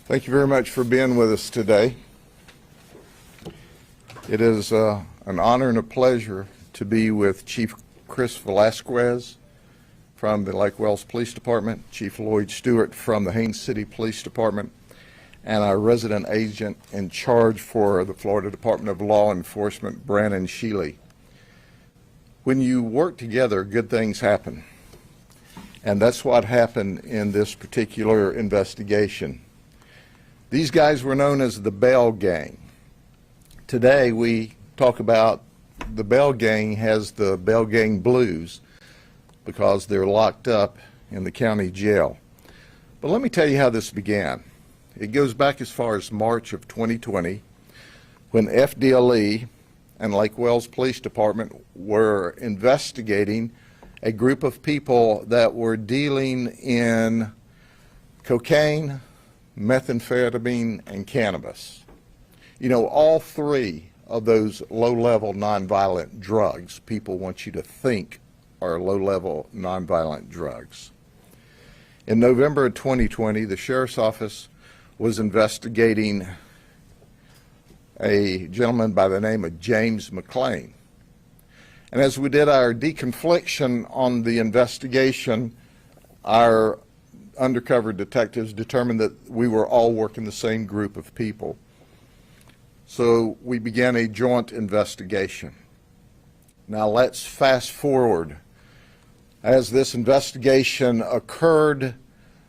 Thank you very much for being with us today. It is an honor and a pleasure to be with Chief Chris Velasquez from the Lake Wales Police Department, Chief Lloyd Stewart from the Haines City Police Department, and our resident agent in charge for the Florida Department of Law Enforcement, Brandon Shealy. When you work together, good things happen. And that's what happened in this particular investigation. These guys were known as the Bell Gang. Today we talk about the Bell Gang has the Bell Gang blues because they're locked up in the county jail. But let me tell you how this began. It goes back as far as March of 2020 when FDLE and Lake Wales Police Department were investigating a group of people that were dealing in cocaine, methamphetamine, and cannabis. You know, all three of those low-level nonviolent drugs people want you to think are low-level nonviolent drugs. In November of 2020, the Sheriff's Office was investigating a gentleman by the name of James McClain. And as we did our deconfliction on the investigation, our undercover detectives determined that we were all working the same group of people. So we began a joint investigation. Now let's fast forward. As this investigation occurred,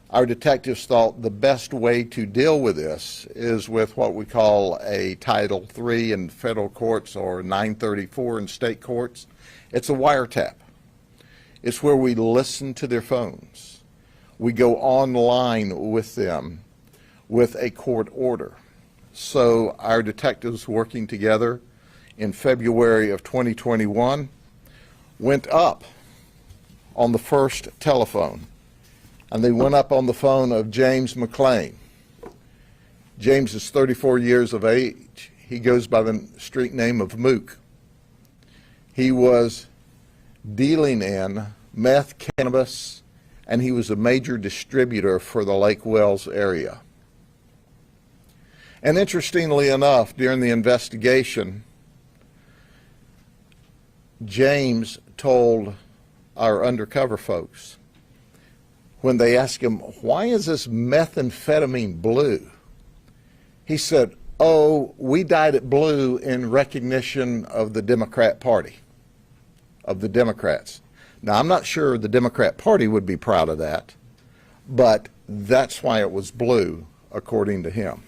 our detectives thought the best way to deal with this is with what we call a Title III in federal courts or 934 in state courts. It's a wiretap. It's where we listen to their phones. We go online with them with a court order. So our detectives working together in February of 2021 went up on the first telephone, and they went up on the phone of James McClain. James is 34 years of age. He goes by the street name of Mook. He was dealing in meth, cannabis, and he was a major distributor for the Lake Wales area. And interestingly enough, during the investigation, James told our undercover folks, when they asked him, why is this methamphetamine blue? He said, oh, we dyed it blue in recognition of the Democrat Party, of the Democrats. Now, I'm not sure the Democrat Party would be proud of that, but that's why it was blue, according to him.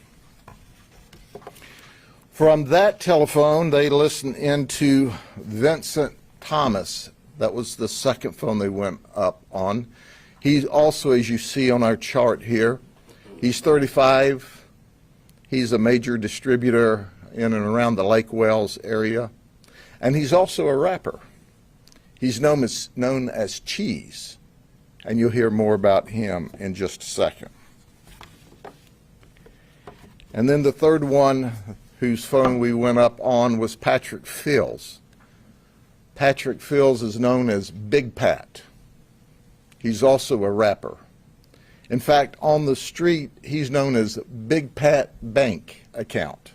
From that telephone, they listened into Vincent Thomas. That was the second phone they went up on. He's also, as you see on our chart here, he's 35. He's a major distributor in and around the Lake Wales area. And he's also a rapper. He's known as Cheese. And you'll hear more about him in just a second. And then the third one whose phone we went up on was Patrick Fields. Patrick Fields is known as Big Pat. He's also a rapper. In fact, on the street, he's known as Big Pat Bank Account.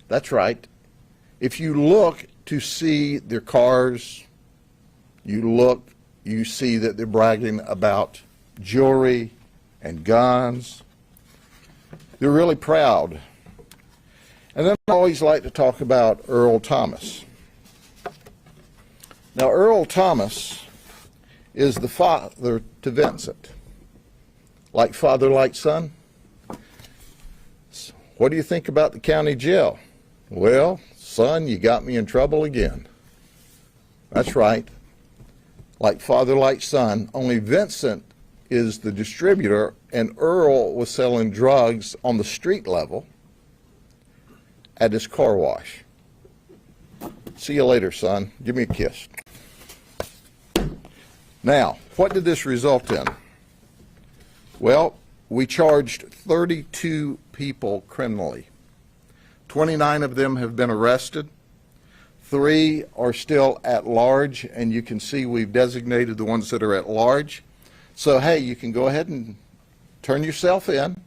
That's right. If you look to see their cars, you see that they're bragging about jewelry and guns. They're really proud. And then I always like to talk about Earl Thomas. Now, Earl Thomas is the father to Vincent. Like father, like son. What do you think about the county jail? Well, son, you got me in trouble again. That's right. Like father, like son, only Vincent is the distributor, and Earl was selling drugs on the street level at his car wash. See you later, son. Give me a kiss. Now, what did this result in? Well, we charged 32 people criminally. 29 of them have been arrested. 3 are still at large, and you can see we've designated the ones that are at large. So, hey, you can go ahead and turn yourself in.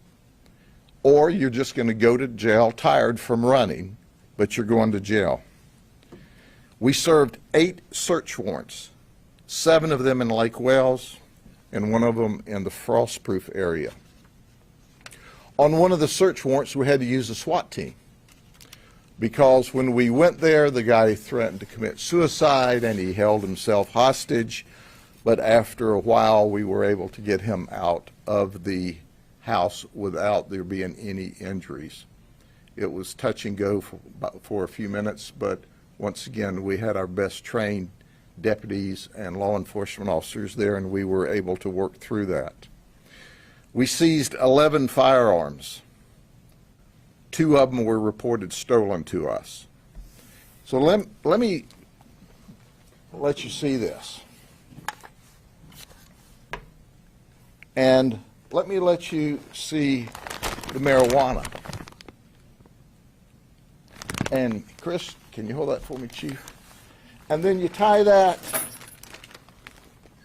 or you're just going to go to jail tired from running, but you're going to jail. We served 8 search warrants, 7 of them in Lake Wales and 1 of them in the Frostproof area. On one of the search warrants, we had to use a SWAT team because when we went there, the guy threatened to commit suicide and he held himself hostage, but after a while, we were able to get him out of the house without there being any injuries. It was touch and go for a few minutes, but once again, we had our best trained deputies and law enforcement officers there, and we were able to work through that. We seized 11 firearms. 2 of them were reported stolen to us. So let me let you see this. And let me let you see the marijuana. And Chris, can you hold that for me, Chief? And then you tie that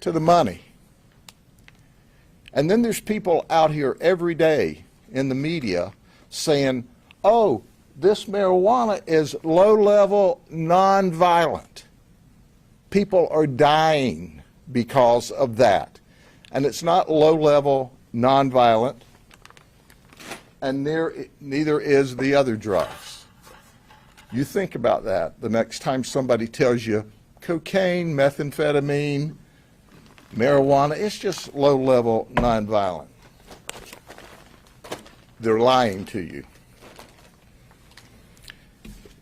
to the money. And then there's people out here every day in the media saying, oh, this marijuana is low-level, non-violent. People are dying because of that. And it's not low-level, non-violent, and neither is the other drugs. You think about that the next time somebody tells you cocaine, methamphetamine, marijuana, it's just low-level, non-violent. They're lying to you.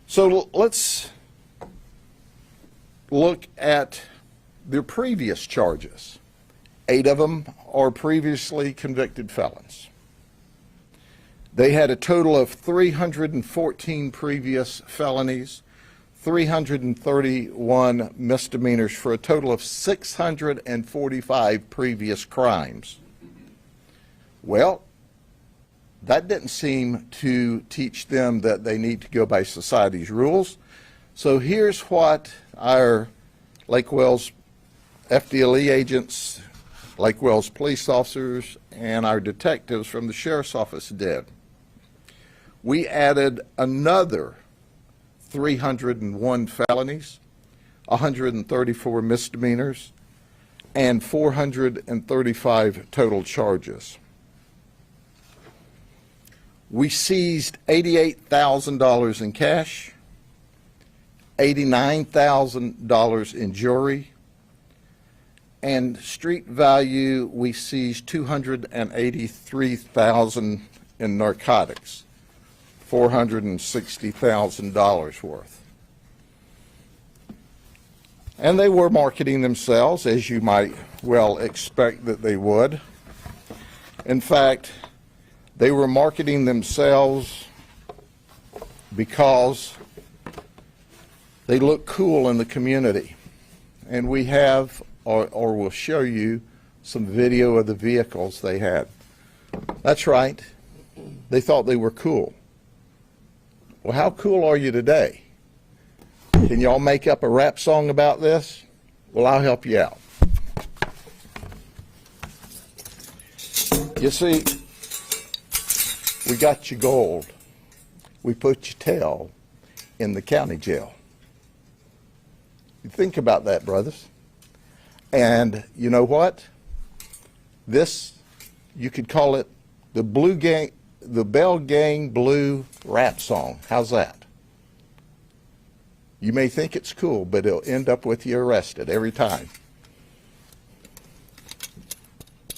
So let's look at their previous charges. 8 of them are previously convicted felons. They had a total of 314 previous felonies, 331 misdemeanors, for a total of 645 previous crimes. Well, that didn't seem to teach them that they need to go by society's rules. So here's what our Lake Wales FDLE agents, Lake Wales police officers, and our detectives from the sheriff's office did. We added another 301 felonies, 134 misdemeanors, and 435 total charges. We seized $88,000 in cash, $89,000 in jewelry, and street value, we seized $283,000 in narcotics, $460,000 worth. And they were marketing themselves, as you might well expect that they would. In fact, they were marketing themselves because they look cool in the community. And we have, or we'll show you, some video of the vehicles they had. That's right. They thought they were cool. Well, how cool are you today? Can y'all make up a rap song about this? Well, I'll help you out. You see, we got you gold. We put your tail in the county jail. You think about that, brothers. And you know what? This, you could call it the Bell Gang Blue rap song. How's that? You may think it's cool, but it'll end up with you arrested every time.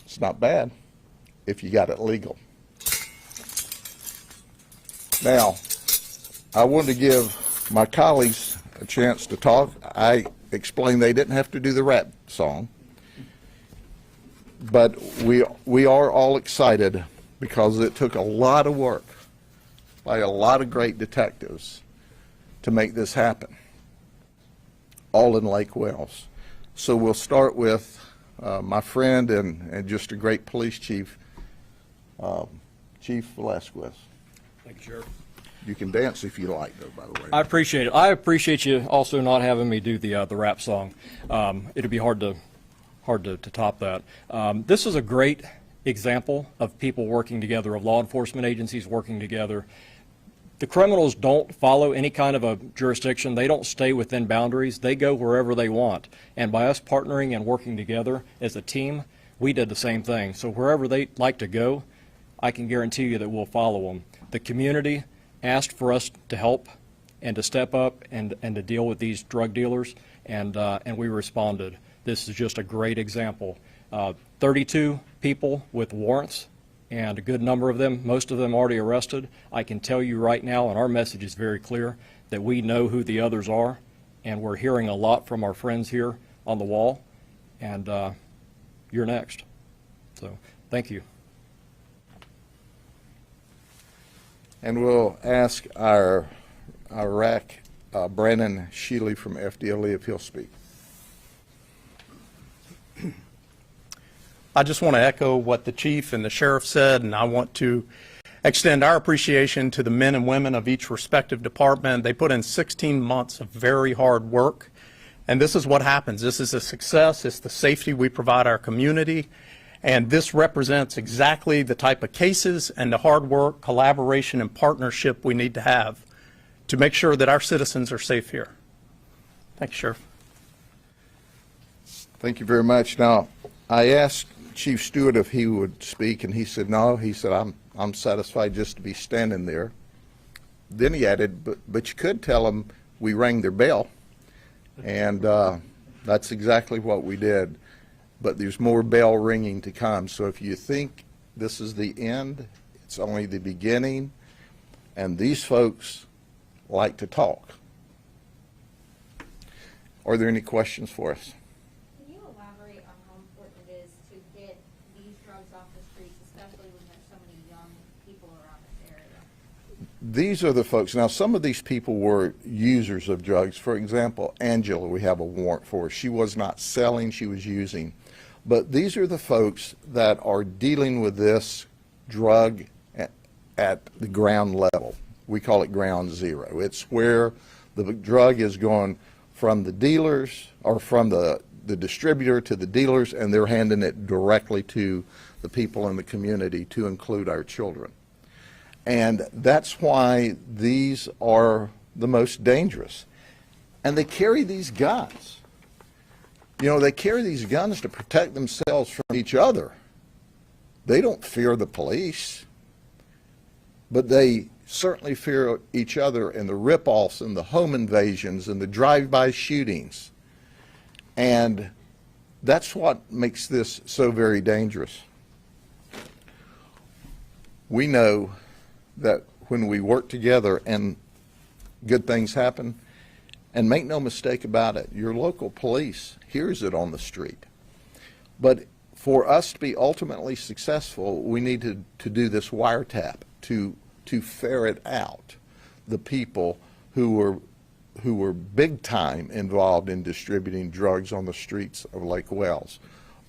It's not bad if you got it legal. Now, I wanted to give my colleagues a chance to talk. I explained they didn't have to do the rap song, but we are all excited because it took a lot of work by a lot of great detectives to make this happen, all in Lake Wales. So we'll start with my friend and just a great police chief, Chief Velasquez. Thank you, Sheriff. You can dance if you like, though, by the way. I appreciate it. I appreciate you also not having me do the rap song. It'd be hard to top that. This is a great example of people working together, of law enforcement agencies working together. The criminals don't follow any kind of a jurisdiction. They don't stay within boundaries. They go wherever they want. And by us partnering and working together as a team, we did the same thing. So wherever they like to go, I can guarantee you that we'll follow them. The community asked for us to help and to step up and to deal with these drug dealers, and we responded. This is just a great example. 32 people with warrants, and a good number of them, most of them already arrested. I can tell you right now, and our message is very clear, that we know who the others are, and we're hearing a lot from our friends here on the wall, and you're next. So thank you. And we'll ask our RAC, Brandon Shealy from FDLE, if he'll speak. I just want to echo what the chief and the sheriff said, and I want to extend our appreciation to the men and women of each respective department. They put in 16 months of very hard work, and this is what happens. This is a success. It's the safety we provide our community, and this represents exactly the type of cases and the hard work, collaboration, and partnership we need to have to make sure that our citizens are safe here. Thank you, Sheriff. Thank you very much. Now, I asked Chief Stewart if he would speak, and he said no. He said, I'm satisfied just to be standing there. Then he added, but you could tell them we rang their bell, and that's exactly what we did. But there's more bell ringing to come. So if you think this is the end, it's only the beginning, and these folks like to talk. Are there any questions for us? Can you elaborate on how important it is to get these drugs off the streets, especially when there's so many young people around this area? These are the folks. Now, some of these people were users of drugs. For example, Angela, we have a warrant for. She was not selling, she was using. But these are the folks that are dealing with this drug at the ground level. We call it ground zero. It's where the drug is going from the dealers, or from the distributor to the dealers, and they're handing it directly to the people in the community, to include our children. And that's why these are the most dangerous. And they carry these guns. You know, they carry these guns to protect themselves from each other. They don't fear the police, but they certainly fear each other, and the rip-offs and the home invasions and the drive-by shootings. And that's what makes this so very dangerous. We know that when we work together and good things happen, and make no mistake about it, your local police hears it on the street. But for us to be ultimately successful, we need to do this wiretap, to ferret out the people who were big time involved in distributing drugs on the streets of Lake Wales.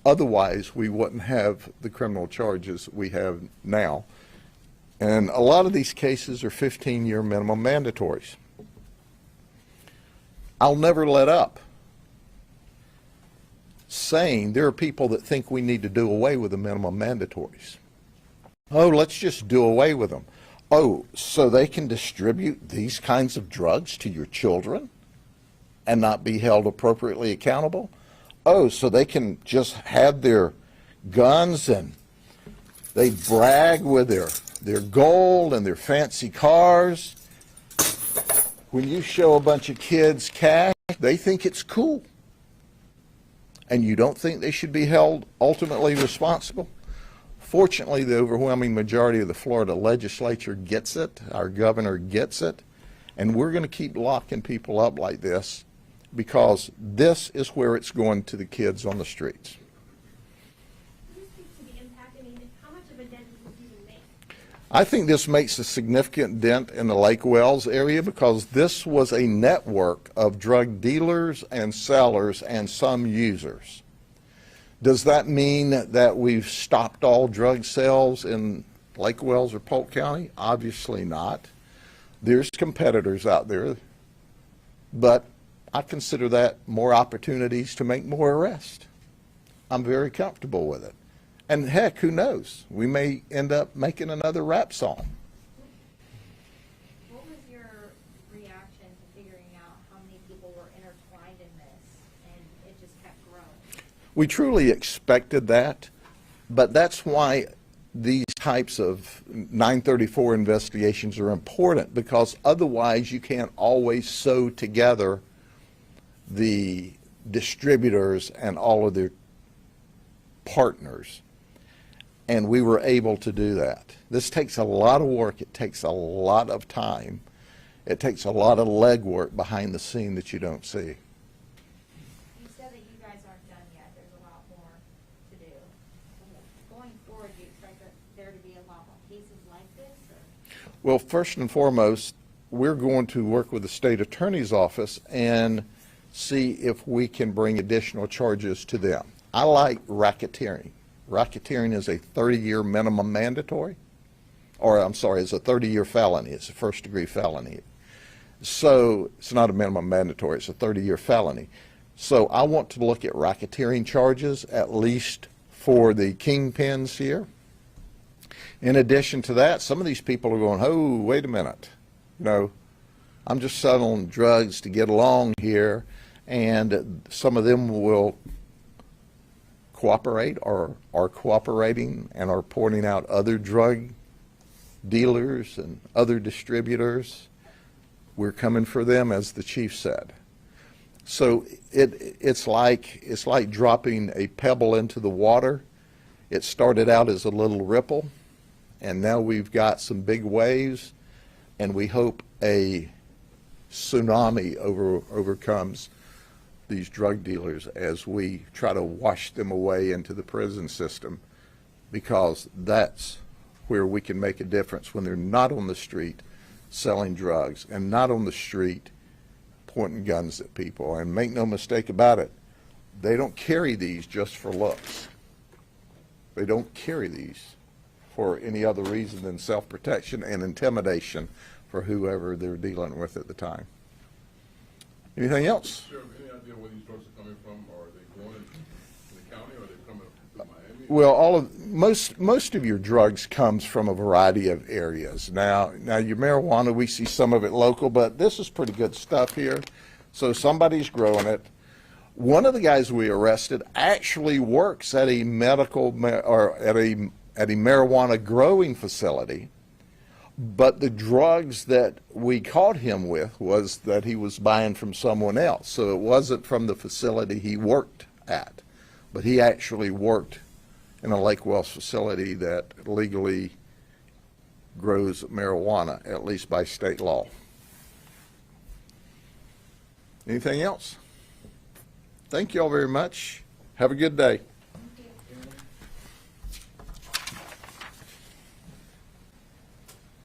Otherwise, we wouldn't have the criminal charges we have now. And a lot of these cases are 15-year minimum mandatories. I'll never let up saying there are people that think we need to do away with the minimum mandatories. Oh, let's just do away with them. Oh, so they can distribute these kinds of drugs to your children and not be held appropriately accountable? Oh, so they can just have their guns and they brag with their gold and their fancy cars. When you show a bunch of kids cash, they think it's cool. And you don't think they should be held ultimately responsible? Fortunately, the overwhelming majority of the Florida legislature gets it, our governor gets it, and we're going to keep locking people up like this because this is where it's going to the kids on the streets. Can you speak to the impact? I mean, how much of a dent does this even make? I think this makes a significant dent in the Lake Wales area because this was a network of drug dealers and sellers and some users. Does that mean that we've stopped all drug sales in Lake Wales or Polk County? Obviously not. There's competitors out there, but I consider that more opportunities to make more arrests. I'm very comfortable with it. And heck, who knows? We may end up making another rap song. What was your reaction to figuring out how many people were intertwined in this, and it just kept growing? We truly expected that, but that's why these types of 934 investigations are important, because otherwise you can't always sew together the distributors and all of their partners. And we were able to do that. This takes a lot of work. It takes a lot of time. It takes a lot of legwork behind the scene that you don't see. You said that you guys aren't done yet. There's a lot more to do. Going forward, do you expect that there to be a lot more cases like this? Or? Well, first and foremost, we're going to work with the state attorney's office and see if we can bring additional charges to them. I like racketeering. Racketeering is a 30-year minimum mandatory, or I'm sorry, it's a 30-year felony. It's a first-degree felony. So it's not a minimum mandatory, it's a 30-year felony. So I want to look at racketeering charges, at least for the kingpins here. In addition to that, some of these people are going, oh, wait a minute. No, I'm just selling drugs to get along here, and some of them will cooperate or are cooperating and are pointing out other drug dealers and other distributors. We're coming for them, as the chief said. So it's like dropping a pebble into the water. It started out as a little ripple, and now we've got some big waves, and we hope a tsunami overcomes these drug dealers as we try to wash them away into the prison system, because that's where we can make a difference, when they're not on the street selling drugs and not on the street pointing guns at people. And make no mistake about it, they don't carry these just for looks. They don't carry these for any other reason than self-protection and intimidation for whoever they're dealing with at the time. Anything else? Sheriff, any idea where these drugs are coming from? Are they going in the county, or are they coming to Miami? Well, most of your drugs comes from a variety of areas. Now your marijuana, we see some of it local, but this is pretty good stuff here. So somebody's growing it. One of the guys we arrested actually works at a medical or at a marijuana growing facility. But the drugs that we caught him with was that he was buying from someone else. So it wasn't from the facility he worked at, but he actually worked in a Lake Wells facility that legally grows marijuana, at least by state law. Anything else? Thank you all very much. Have a good day.